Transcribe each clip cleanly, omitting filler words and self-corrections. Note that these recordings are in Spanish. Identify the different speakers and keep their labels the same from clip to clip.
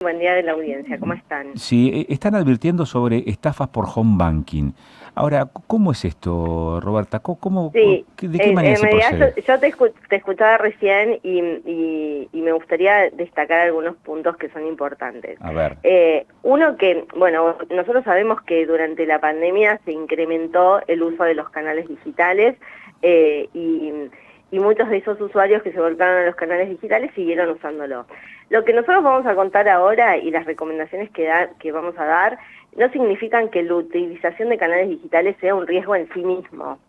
Speaker 1: Buen día de la audiencia, ¿cómo están?
Speaker 2: Sí, están advirtiendo sobre estafas por home banking. Ahora, ¿cómo es esto, Roberta?
Speaker 1: Sí,
Speaker 2: ¿De qué manera
Speaker 1: en
Speaker 2: se
Speaker 1: realidad
Speaker 2: procede?
Speaker 1: yo te escuchaba recién y me gustaría destacar algunos puntos que son importantes.
Speaker 2: A ver.
Speaker 1: Uno que, bueno, nosotros sabemos que durante la pandemia se incrementó el uso de los canales digitales eh, y, y muchos de esos usuarios que se volcaron a los canales digitales siguieron usándolo. Lo que nosotros vamos a contar ahora y las recomendaciones que vamos a dar no significan que la utilización de canales digitales sea un riesgo en sí mismo,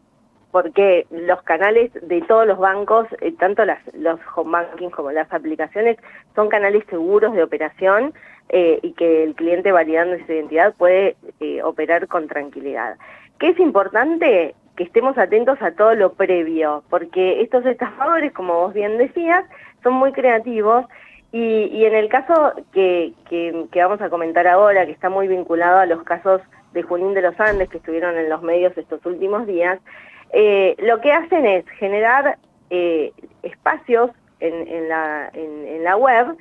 Speaker 1: porque los canales de todos los bancos, tanto los home banking como las aplicaciones, son canales seguros de operación y que el cliente validando su identidad puede operar con tranquilidad. ¿Qué es importante? Que estemos atentos a todo lo previo, porque estos estafadores, como vos bien decías, son muy creativos y en el caso que vamos a comentar ahora, que está muy vinculado a los casos de Junín de los Andes que estuvieron en los medios estos últimos días, lo que hacen es generar espacios en la web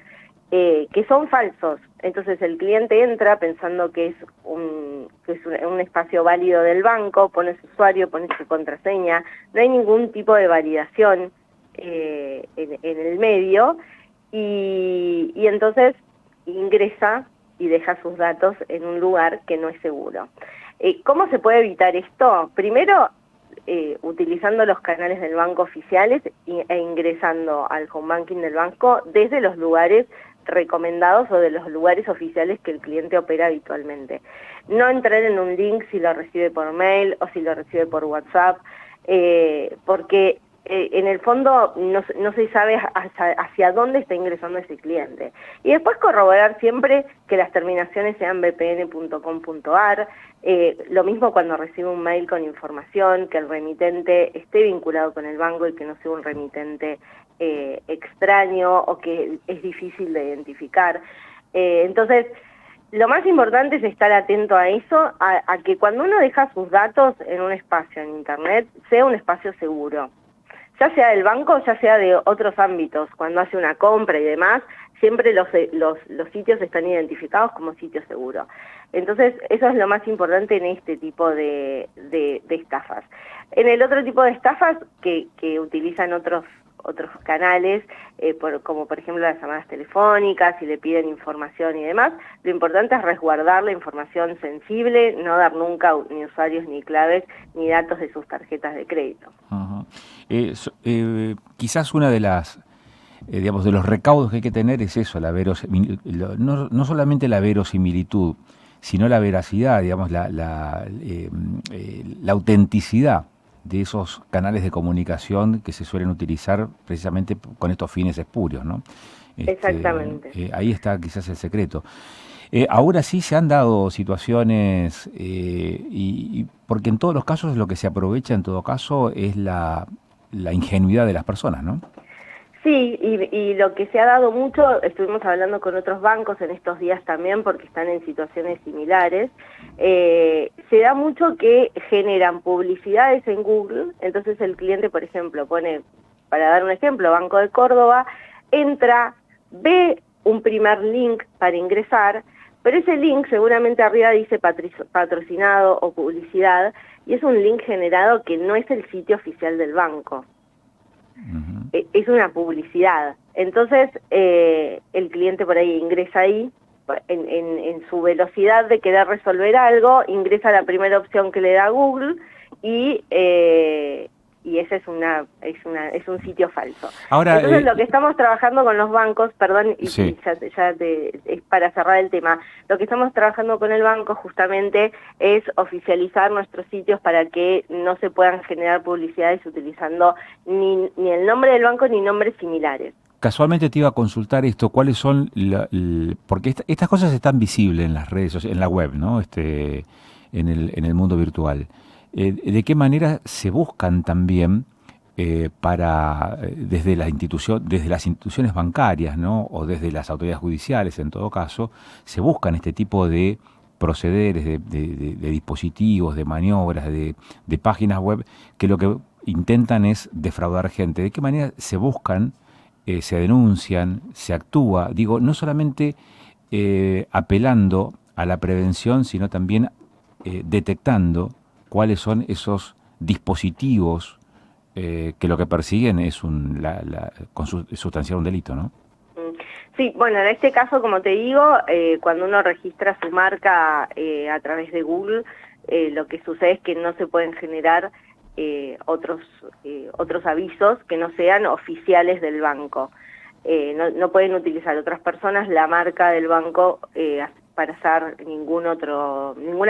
Speaker 1: que son falsos. Entonces el cliente entra pensando que es un espacio válido del banco, pone su usuario, pone su contraseña, no hay ningún tipo de validación en el medio y entonces ingresa y deja sus datos en un lugar que no es seguro. ¿Cómo se puede evitar esto? Primero, utilizando los canales del banco oficiales e ingresando al home banking del banco desde los lugares recomendados o de los lugares oficiales que el cliente opera habitualmente. No entrar en un link si lo recibe por mail o si lo recibe por WhatsApp, porque en el fondo no se sabe hacia dónde está ingresando ese cliente. Y después corroborar siempre que las terminaciones sean vpn.com.ar, lo mismo cuando recibe un mail con información, que el remitente esté vinculado con el banco y que no sea un remitente extraño o que es difícil de identificar. Entonces, lo más importante es estar atento a eso, a que cuando uno deja sus datos en un espacio en Internet, sea un espacio seguro. Ya sea del banco, ya sea de otros ámbitos, cuando hace una compra y demás, siempre los sitios están identificados como sitio seguro. Entonces, eso es lo más importante en este tipo de estafas. En el otro tipo de estafas que utilizan otros canales, como por ejemplo las llamadas telefónicas, si le piden información y demás, lo importante es resguardar la información sensible, no dar nunca ni usuarios ni claves ni datos de sus tarjetas de crédito.
Speaker 2: Ajá. Quizás una de las, digamos, de los recaudos que hay que tener es eso, no solamente la verosimilitud, sino la veracidad, digamos, la autenticidad de esos canales de comunicación que se suelen utilizar precisamente con estos fines espurios, ¿no?
Speaker 1: Exactamente.
Speaker 2: Ahí está quizás el secreto. Ahora sí se han dado situaciones, porque en todos los casos lo que se aprovecha en todo caso es la ingenuidad de las personas, ¿no?
Speaker 1: Sí, y lo que se ha dado mucho, estuvimos hablando con otros bancos en estos días también porque están en situaciones similares, se da mucho que generan publicidades en Google, entonces el cliente, por ejemplo, pone, para dar un ejemplo, Banco de Córdoba, entra, ve un primer link para ingresar, pero ese link seguramente arriba dice patrocinado o publicidad, y es un link generado que no es el sitio oficial del banco.
Speaker 2: Ujú.
Speaker 1: Es una publicidad. Entonces, el cliente por ahí ingresa ahí, en su velocidad de querer resolver algo, ingresa a la primera opción que le da Google y ese es un sitio falso.
Speaker 2: Ahora,
Speaker 1: Entonces, lo que estamos trabajando con los bancos, perdón,
Speaker 2: sí.
Speaker 1: es para cerrar el tema, lo que estamos trabajando con el banco justamente es oficializar nuestros sitios para que no se puedan generar publicidades utilizando ni el nombre del banco ni nombres similares.
Speaker 2: Casualmente te iba a consultar esto, cuáles son, porque estas cosas están visibles en las redes sociales, en la web, ¿no? En el mundo virtual. ¿De qué manera se buscan también desde desde las instituciones bancarias, ¿no? O desde las autoridades judiciales, en todo caso, se buscan este tipo de procederes, de dispositivos, de maniobras, de páginas web que lo que intentan es defraudar gente? ¿De qué manera se buscan, se denuncian, se actúa? Digo, no solamente apelando a la prevención, sino también detectando cuáles son esos dispositivos que lo que persiguen es sustanciar un delito, ¿no?
Speaker 1: Sí, bueno, en este caso, como te digo, cuando uno registra su marca a través de Google, lo que sucede es que no se pueden generar otros avisos que no sean oficiales del banco. No pueden utilizar otras personas la marca del banco para hacer ninguna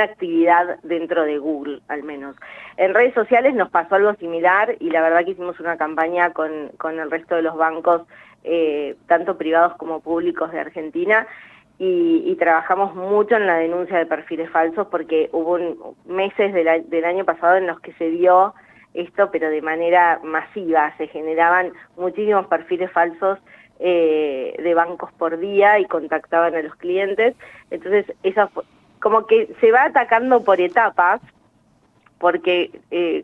Speaker 1: actividad dentro de Google, al menos. En redes sociales nos pasó algo similar y la verdad que hicimos una campaña con el resto de los bancos, tanto privados como públicos de Argentina, y trabajamos mucho en la denuncia de perfiles falsos porque hubo meses del año pasado en los que se dio esto, pero de manera masiva. Se generaban muchísimos perfiles falsos de bancos por día y contactaban a los clientes. Entonces, como que se va atacando por etapas, porque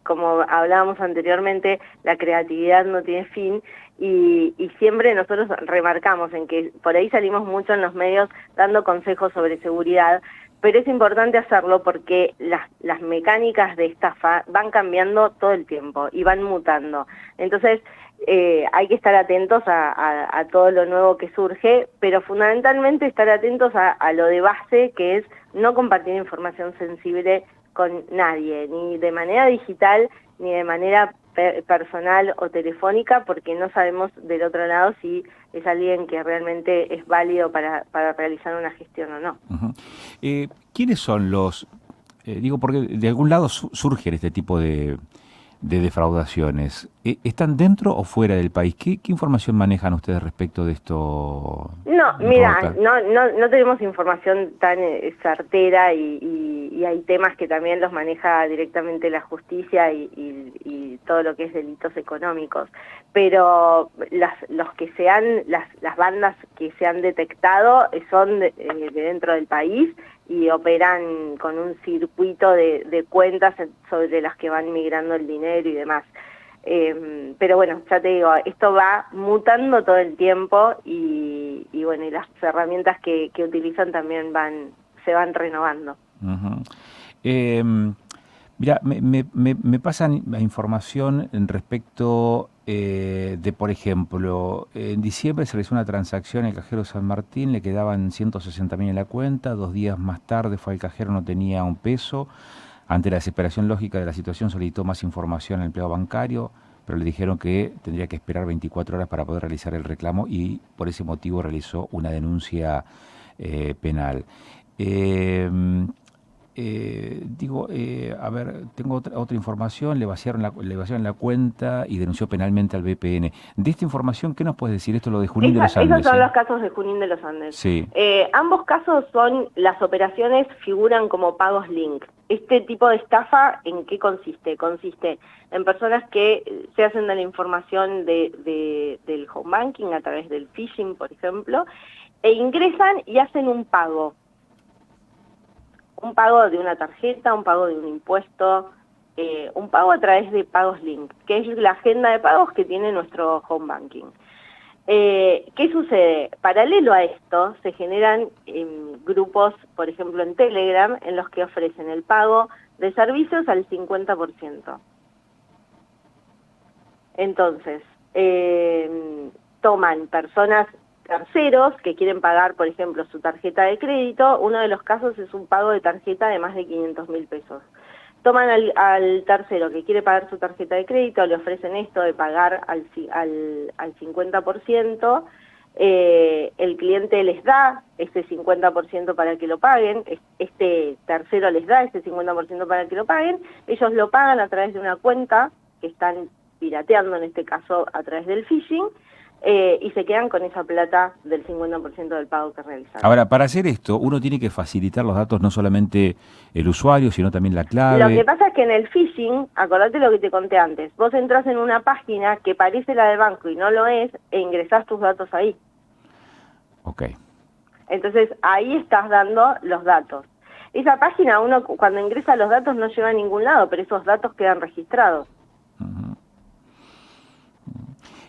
Speaker 1: como hablábamos anteriormente, la creatividad no tiene fin, y siempre nosotros remarcamos en que por ahí salimos mucho en los medios dando consejos sobre seguridad, pero es importante hacerlo porque las mecánicas de estafa van cambiando todo el tiempo y van mutando. Entonces, hay que estar atentos a todo lo nuevo que surge, pero fundamentalmente estar atentos a lo de base, que es no compartir información sensible con nadie, ni de manera digital, ni de manera personal o telefónica, porque no sabemos del otro lado si es alguien que realmente es válido para realizar una gestión o no.
Speaker 2: Uh-huh. ¿Quiénes son los...? Digo, porque de algún lado surgen este tipo de defraudaciones. ¿Están dentro o fuera del país? ¿Qué información manejan ustedes respecto de esto?
Speaker 1: No, mira, no tenemos información tan certera y hay temas que también los maneja directamente la justicia y todo lo que es delitos económicos. Pero las bandas que se han detectado son de dentro del país y operan con un circuito de cuentas sobre las que van migrando el dinero y demás. Pero bueno, ya te digo, esto va mutando todo el tiempo y bueno, y las herramientas que utilizan también se van renovando.
Speaker 2: Uh-huh. Mira, me pasan la información en respecto de, por ejemplo, en diciembre se realizó una transacción en el cajero San Martín, le quedaban 160.000 en la cuenta, 2 días más tarde fue al cajero, no tenía un peso. Ante la desesperación lógica de la situación solicitó más información al empleado bancario, pero le dijeron que tendría que esperar 24 horas para poder realizar el reclamo y por ese motivo realizó una denuncia penal. A ver, tengo otra información, le vaciaron la cuenta y denunció penalmente al BPN. De esta información, ¿qué nos puedes decir? Esto lo de Junín de los Andes.
Speaker 1: Esos son los casos de Junín de los Andes.
Speaker 2: Sí.
Speaker 1: Ambos casos las operaciones figuran como pagos link. Este tipo de estafa, ¿en qué consiste? Consiste en personas que se hacen de la información del home banking a través del phishing, por ejemplo, e ingresan y hacen un pago. Un pago de una tarjeta, un pago de un impuesto, un pago a través de pagos link, que es la agenda de pagos que tiene nuestro home banking. ¿Qué sucede? Paralelo a esto, se generan grupos, por ejemplo en Telegram, en los que ofrecen el pago de servicios al 50%. Entonces, toman personas, terceros, que quieren pagar, por ejemplo, su tarjeta de crédito. Uno de los casos es un pago de tarjeta de más de 500.000 pesos. Toman al tercero que quiere pagar su tarjeta de crédito, le ofrecen esto de pagar al 50%, el cliente les da ese 50% para que lo paguen, este tercero les da ese 50% para que lo paguen, ellos lo pagan a través de una cuenta que están pirateando, en este caso a través del phishing, y se quedan con esa plata del 50% del pago que realizaron.
Speaker 2: Ahora, para hacer esto, uno tiene que facilitar los datos, no solamente el usuario, sino también la clave.
Speaker 1: Lo que pasa es que en el phishing, acordate lo que te conté antes, vos entras en una página que parece la del banco y no lo es, e ingresás tus datos ahí.
Speaker 2: Ok.
Speaker 1: Entonces, ahí estás dando los datos. Esa página, uno cuando ingresa los datos no lleva a ningún lado, pero esos datos quedan registrados.
Speaker 2: Uh-huh.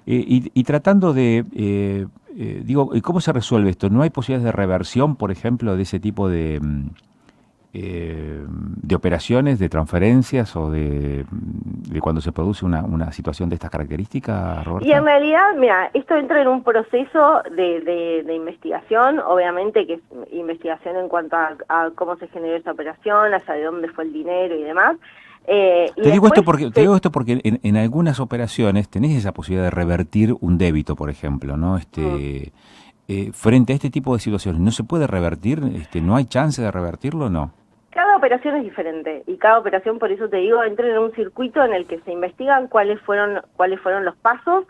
Speaker 2: Y tratando de Digo, ¿y cómo se resuelve esto? ¿No hay posibilidades de reversión, por ejemplo, de ese tipo de operaciones, de transferencias o de cuando se produce una situación de estas características,
Speaker 1: Y en
Speaker 2: Roberta?
Speaker 1: realidad, mira, esto entra en un proceso de investigación, obviamente que es investigación en cuanto a cómo se generó esa operación, hacia de dónde fue el dinero y demás. Y después
Speaker 2: Te digo esto porque en algunas operaciones tenés esa posibilidad de revertir un débito, por ejemplo, ¿no?
Speaker 1: mm,
Speaker 2: Frente a este tipo de situaciones, ¿no se puede revertir? ¿No hay chance de revertirlo o no?
Speaker 1: cada operación es diferente y cada operación, por eso te digo, entra en un circuito en el que se investigan cuáles fueron los pasos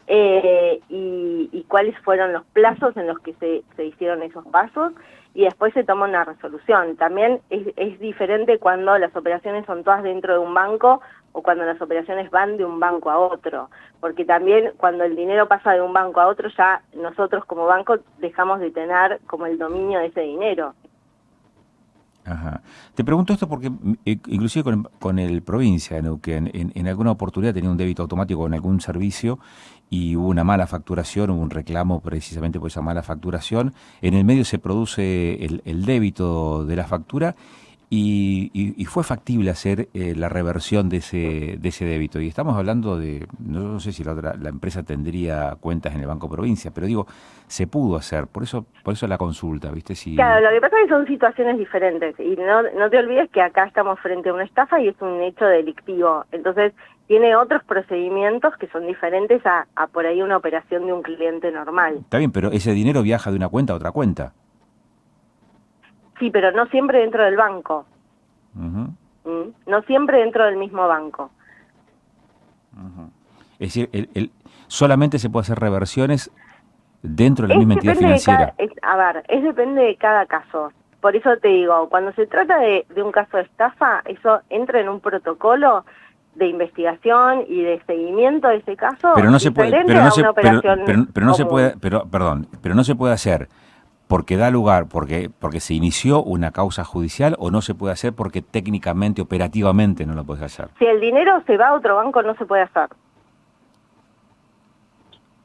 Speaker 1: y cuáles fueron los plazos en los que se hicieron esos pasos y después se toma una resolución. También es diferente cuando las operaciones son todas dentro de un banco o cuando las operaciones van de un banco a otro, porque también cuando el dinero pasa de un banco a otro ya nosotros como banco dejamos de tener como el dominio de ese dinero.
Speaker 2: Ajá. Te pregunto esto porque inclusive con el provincia de Neuquén, en alguna oportunidad tenía un débito automático en algún servicio y hubo una mala facturación, hubo un reclamo precisamente por esa mala facturación. En el medio se produce el débito de la factura y fue factible hacer la reversión de ese débito. Y estamos hablando de, no sé si la empresa tendría cuentas en el Banco Provincia, pero digo, se pudo hacer, por eso la consulta, ¿viste?
Speaker 1: Claro,
Speaker 2: Si,
Speaker 1: lo que pasa es que son situaciones diferentes y no te olvides que acá estamos frente a una estafa y es un hecho delictivo, entonces tiene otros procedimientos que son diferentes a por ahí una operación de un cliente normal.
Speaker 2: está bien, pero ese dinero viaja de una cuenta a otra cuenta.
Speaker 1: Sí, pero no siempre dentro del banco,
Speaker 2: Ujú,
Speaker 1: no siempre dentro del mismo banco.
Speaker 2: ujú. Es decir, solamente se puede hacer reversiones dentro de la
Speaker 1: Es
Speaker 2: misma entidad
Speaker 1: depende de
Speaker 2: financiera.
Speaker 1: es depende de cada caso. Por eso te digo, cuando se trata de un caso de estafa, eso entra en un protocolo de investigación y de seguimiento de ese caso
Speaker 2: Pero no se puede,
Speaker 1: diferente a una operación
Speaker 2: pero no se
Speaker 1: común.
Speaker 2: puede, perdón, pero no se puede hacer porque da lugar, porque se inició una causa judicial o no se puede hacer porque técnicamente, operativamente no lo puedes hacer.
Speaker 1: Si el dinero se va a otro banco no se puede hacer,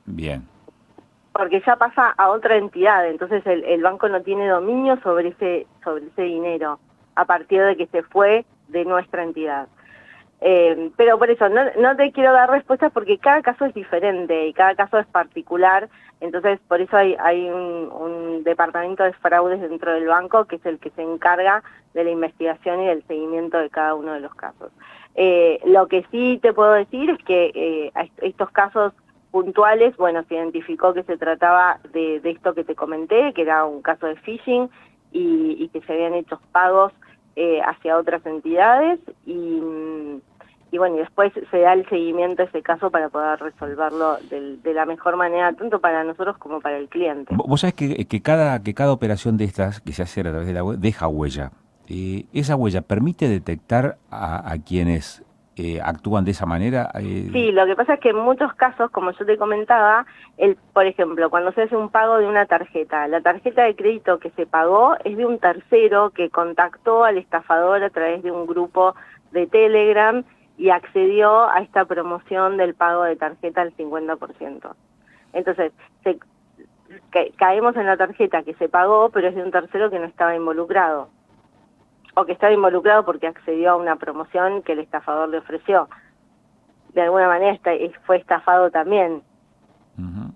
Speaker 2: Bien.
Speaker 1: porque ya pasa a otra entidad, entonces el banco no tiene dominio sobre ese dinero a partir de que se fue de nuestra entidad. Pero por eso, no te quiero dar respuestas porque cada caso es diferente y cada caso es particular, entonces por eso hay un departamento de fraudes dentro del banco que es el que se encarga de la investigación y del seguimiento de cada uno de los casos. Lo que sí te puedo decir es que estos casos puntuales, bueno, se identificó que se trataba de esto que te comenté, que era un caso de phishing y que se habían hecho pagos hacia otras entidades y bueno, y después se da el seguimiento a ese caso para poder resolverlo de la mejor manera, tanto para nosotros como para el cliente.
Speaker 2: Vos sabés que cada operación de estas que se hace a través de la web deja huella. ¿Esa huella permite detectar a quienes actúan de esa manera?
Speaker 1: Sí, lo que pasa es que en muchos casos, como yo te comentaba, por ejemplo, cuando se hace un pago de una tarjeta, la tarjeta de crédito que se pagó es de un tercero que contactó al estafador a través de un grupo de Telegram y accedió a esta promoción del pago de tarjeta al 50%. Entonces, caemos en la tarjeta que se pagó, pero es de un tercero que no estaba involucrado, o que estaba involucrado porque accedió a una promoción que el estafador le ofreció. De alguna manera fue estafado también.
Speaker 2: Ujú.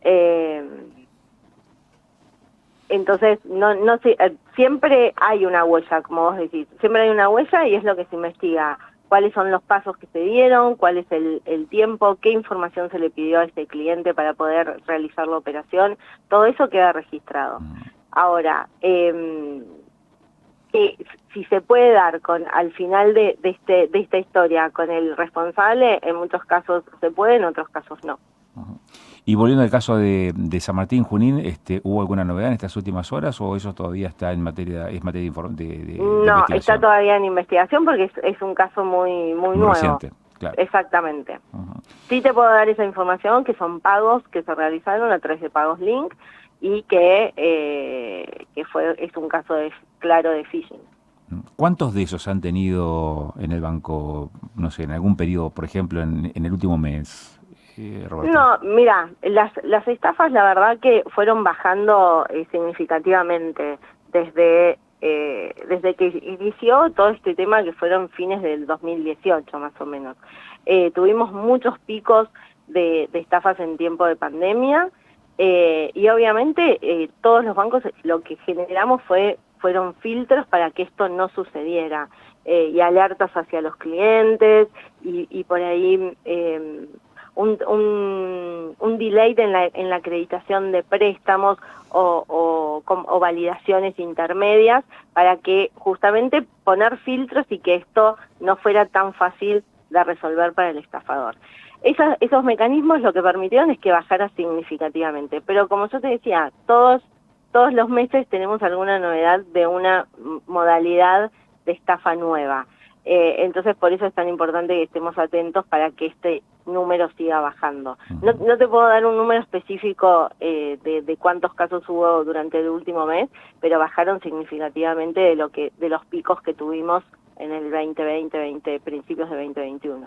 Speaker 1: Entonces, no sé, siempre hay una huella, como vos decís, siempre hay una huella y es lo que se investiga. Cuáles son los pasos que se dieron, cuál es el tiempo, qué información se le pidió a este cliente para poder realizar la operación, todo eso queda registrado. Ahora, si se puede dar al final de esta historia con el responsable, en muchos casos se puede, en otros casos no.
Speaker 2: Ujú. Y volviendo al caso de San Martín, Junín, ¿hubo alguna novedad en estas últimas horas o eso todavía está es materia de
Speaker 1: No, está
Speaker 2: investigación?
Speaker 1: todavía en investigación porque es un caso muy
Speaker 2: Muy
Speaker 1: nuevo.
Speaker 2: reciente, claro.
Speaker 1: Exactamente.
Speaker 2: Ujú.
Speaker 1: Sí te puedo dar esa información, que son pagos que se realizaron a través de Pagos Link y que es un caso claro de phishing.
Speaker 2: ¿Cuántos de esos han tenido en el banco, no sé, en algún periodo, por ejemplo, en el último mes? Roberto?
Speaker 1: No, mira, las estafas la verdad que fueron bajando significativamente desde que inició todo este tema, que fueron fines del 2018 más o menos. Tuvimos muchos picos de estafas en tiempo de pandemia, y obviamente todos los bancos lo que generamos fueron filtros para que esto no sucediera, y alertas hacia los clientes, y por ahí un delay en la acreditación de préstamos o validaciones intermedias, para que justamente poner filtros y que esto no fuera tan fácil de resolver para el estafador. Esos mecanismos lo que permitieron es que bajara significativamente, pero como yo te decía, todos los meses tenemos alguna novedad de una modalidad de estafa nueva. Entonces por eso es tan importante que estemos atentos para que este número siga bajando. No te puedo dar un número específico de cuántos casos hubo durante el último mes, pero bajaron significativamente de los picos que tuvimos en el 2020, principios de 2021.